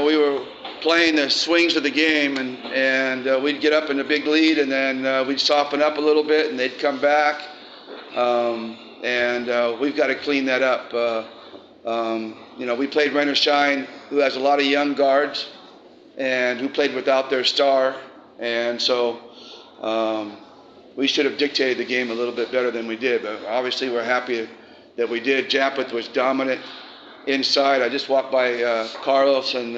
we were playing the swings of the game, and we'd get up in a big lead, and then we'd soften up a little bit, and they'd come back, and we've got to clean that up. We played Rain or Shine, who has a lot of young guards, and who played without their star, and so we should have dictated the game a little bit better than we did. But obviously, we're happy that we did. Japeth was dominant inside. I just walked by Carlos and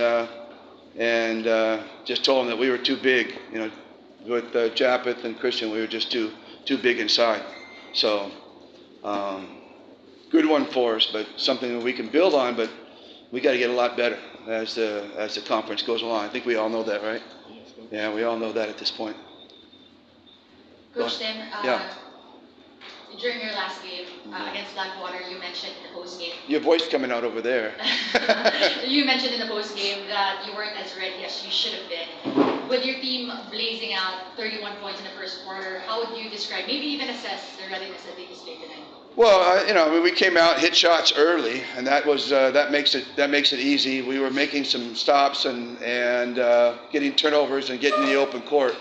just told him that we were too big. With Japeth and Christian, we were just too big inside. So good one for us, but something that we can build on. But we got to get a lot better as the conference goes along. I think we all know that, right? Yeah, we all know that at this point. Coach Tim, yeah. During your last game against Blackwater, you mentioned in the post game. Your voice coming out over there. You mentioned in the post game that you weren't as ready as you should have been. With your team blazing out 31 points in the first quarter, how would you describe, maybe even assess the readiness that they displayed tonight? Well, we came out, hit shots early, and that makes it easy. We were making some stops and getting turnovers and getting in the open court.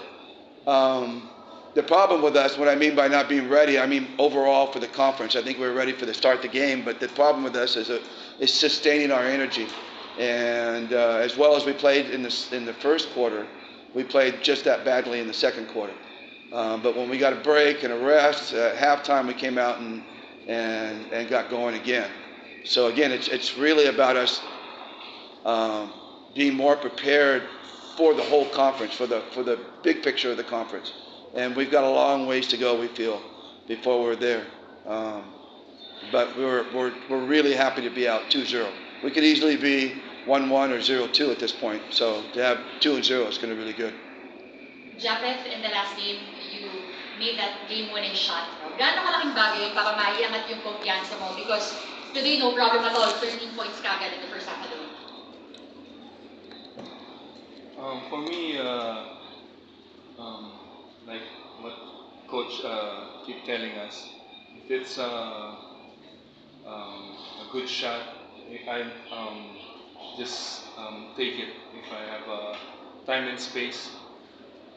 The problem with us, what I mean by not being ready, I mean overall for the conference. I think we were ready for the start of the game, but the problem with us is sustaining our energy. And as well as we played in the first quarter, we played just that badly in the second quarter. But when we got a break and a rest, at halftime we came out and got going again. So again, it's really about us being more prepared for the whole conference, for the big picture of the conference. And we've got a long ways to go, we feel, before we're there. But we're really happy to be out 2-0. We could easily be 1-1 or 0-2 at this point. So to have 2-0 is going to be really good. Japeth, in the last game, you made that game-winning shot. Gaano kalaking bagay para maiangat yung kumpiyansa mo? Because today, no problem at all, 13 points kagad in the first half alone. For me, like what Coach keep telling us, if it's a good shot, I just take it if I have time and space.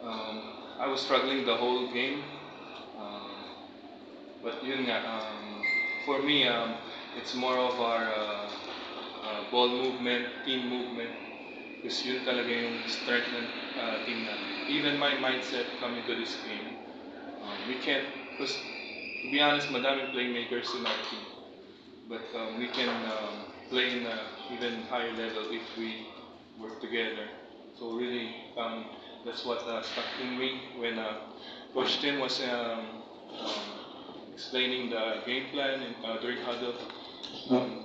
I was struggling the whole game, but yun nga, for me, it's more of our ball movement, team movement, because yun talaga yung strength ng team namin. Even my mindset coming to this game, we can't, because to be honest, madaming playmakers in our team, but we can play in an even higher level if we work together. So really, that's what stuck in me when Coach Tim was explaining the game plan during huddle.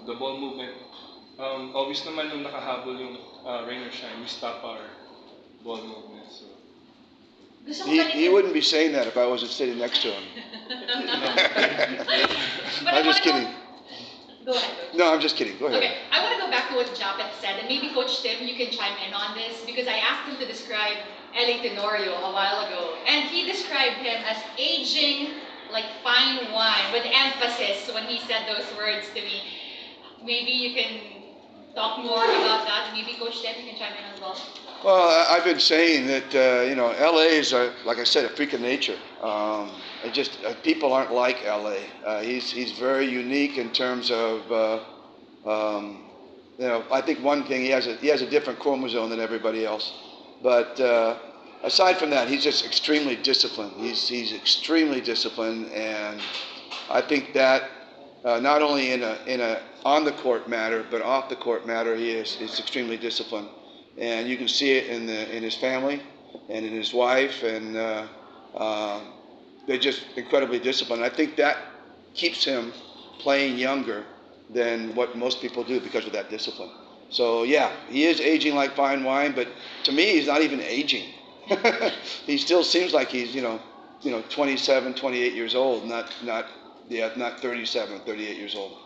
The ball movement. Obvious naman nung nakahabol yung Rain or Shine, we stop our ball movement. So. He wouldn't be saying that if I wasn't sitting next to him. I'm just kidding. Go ahead. No, I'm just kidding. Go ahead. Okay, I want to go back to what Japeth said, and maybe Coach Tim, you can chime in on this, because I asked him to describe L.A. Tenorio a while ago, and he described him as aging like fine wine, with emphasis when he said those words to me. Maybe you can talk more about that. Maybe Coach Tim, you can chime in as well. Well, I've been saying that L.A. is like I said, a freak of nature. People aren't like L.A. He's very unique in terms of I think one thing, he has a different chromosome than everybody else. But aside from that, he's just extremely disciplined. He's extremely disciplined, and I think that not only in a on the court matter, but off the court matter, he's extremely disciplined. And you can see it in his family and in his wife, and they're just incredibly disciplined. I think that keeps him playing younger than what most people do because of that discipline. So yeah, he is aging like fine wine, but to me, he's not even aging. He still seems like he's 27, 28 years old, not 37 or 38 years old.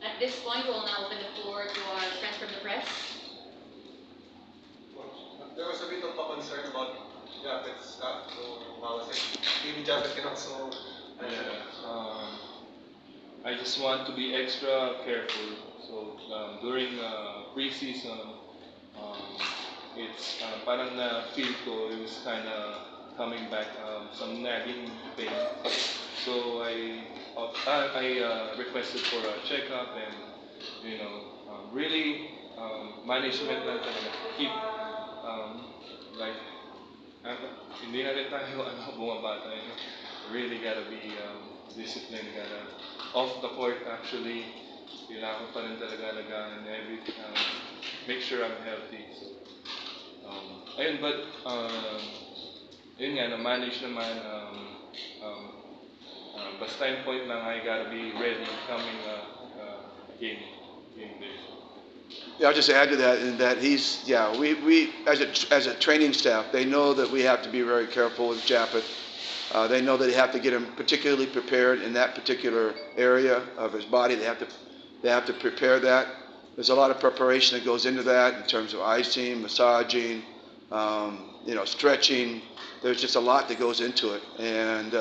At this point, we'll now open the floor to our friends from the press. There was a bit of a concern about Japeth's stuff, so how was it? Maybe Japeth can also. I just want to be extra careful. So during preseason, it's parang na feel ko it was kind of coming back some nagging pain. So I requested for a checkup and really management lang talaga. Keep like hindi na rin tayo bumabata. Really gotta be disciplined. Gotta off the court actually. Kailangan ko pa rin talaga alagaan make sure I'm healthy. So ayun, but yun nga, na-manage naman. Um, basta yung point lang, I gotta be ready coming game day. Yeah, I'll just add to that, in that we as a training staff, they know that we have to be very careful with Japeth. They know that they have to get him particularly prepared in that particular area of his body. They have to prepare that. There's a lot of preparation that goes into that in terms of icing, massaging, stretching. There's just a lot that goes into it. And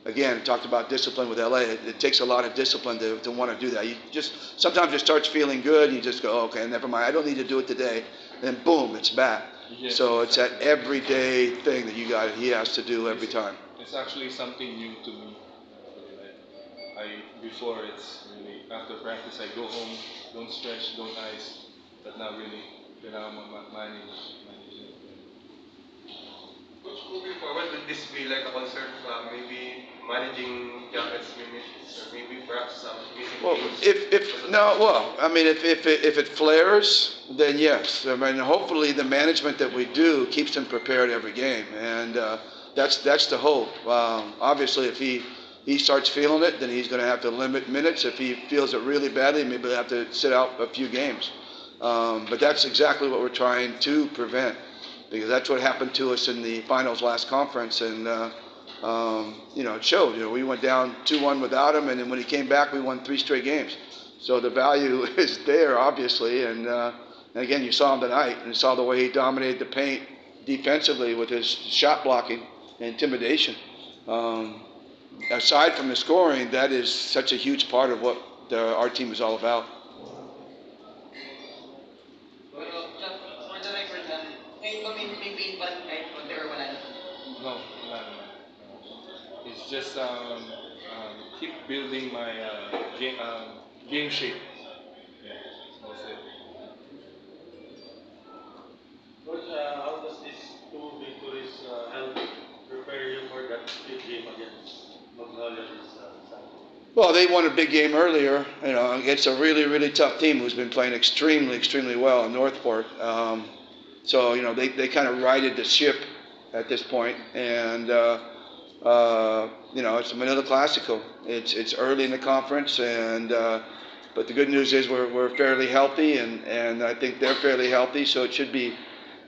again, talked about discipline with LA. It takes a lot of discipline to want to do that. You just sometimes it starts feeling good, and you just go, okay, never mind. I don't need to do it today. Then boom, it's back. Yeah, So it's that exactly. everyday thing that he has to do every time. It's actually something new to me. Before it's really after practice I go home, don't stretch, don't ice, but now really kailangan manage it. Coach, moving forward, would this be like a concern maybe managing Jacket's minutes or maybe perhaps some missing Well, games? if it flares, then yes. I mean, hopefully the management that we do keeps them prepared every game, and that's the hope. Obviously, if he starts feeling it, then he's going to have to limit minutes. If he feels it really badly, maybe he'll have to sit out a few games. But that's exactly what we're trying to prevent, because that's what happened to us in the finals last conference, and it showed. We went down 2-1 without him, and then when he came back, we won 3 straight games. So the value is there, obviously, and again, you saw him tonight, and you saw the way he dominated the paint defensively with his shot blocking and intimidation. Aside from the scoring, that is such a huge part of what our team is all about. For the record lang, ngayon ba may pain pa rin kahit konti or wala na? No, wala naman. It's just keep building my game shape. Yeah, that's it. Coach, how does this two victories help prepare you for that big game against Magnolia this Saturday? Well, they won a big game earlier, against a really, really tough team who's been playing extremely, extremely well in Northport. So, they kind of righted the ship at this point, and it's a Manila Classico. It's early in the conference, and but the good news is we're fairly healthy, and I think they're fairly healthy, so it should be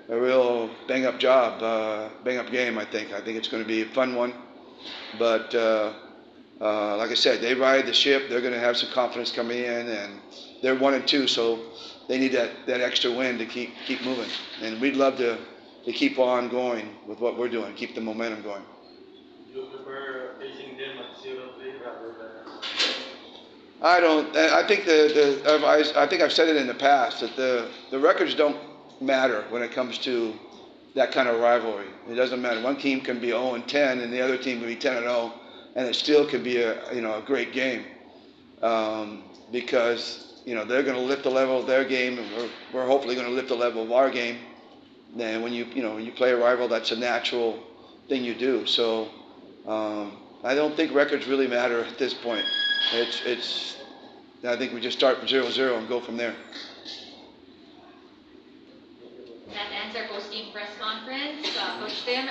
a real bang up game. I think it's going to be a fun one, but. Like I said, they ride the ship. They're going to have some confidence coming in, and they're 1-2, so they need that extra win to keep moving. And we'd love to keep on going with what we're doing, keep the momentum going. Do you prefer facing them at 0-3 rather than? I don't. I think I think I've said it in the past that the records don't matter when it comes to that kind of rivalry. It doesn't matter. One team can be 0-10, and the other team can be 10-0. And it still could be a great game, because they're going to lift the level of their game, and we're hopefully going to lift the level of our game. And when you play a rival, that's a natural thing you do. So I don't think records really matter at this point. I think we just start from 0-0 and go from there. That ends our post-game press conference. Coach Tim.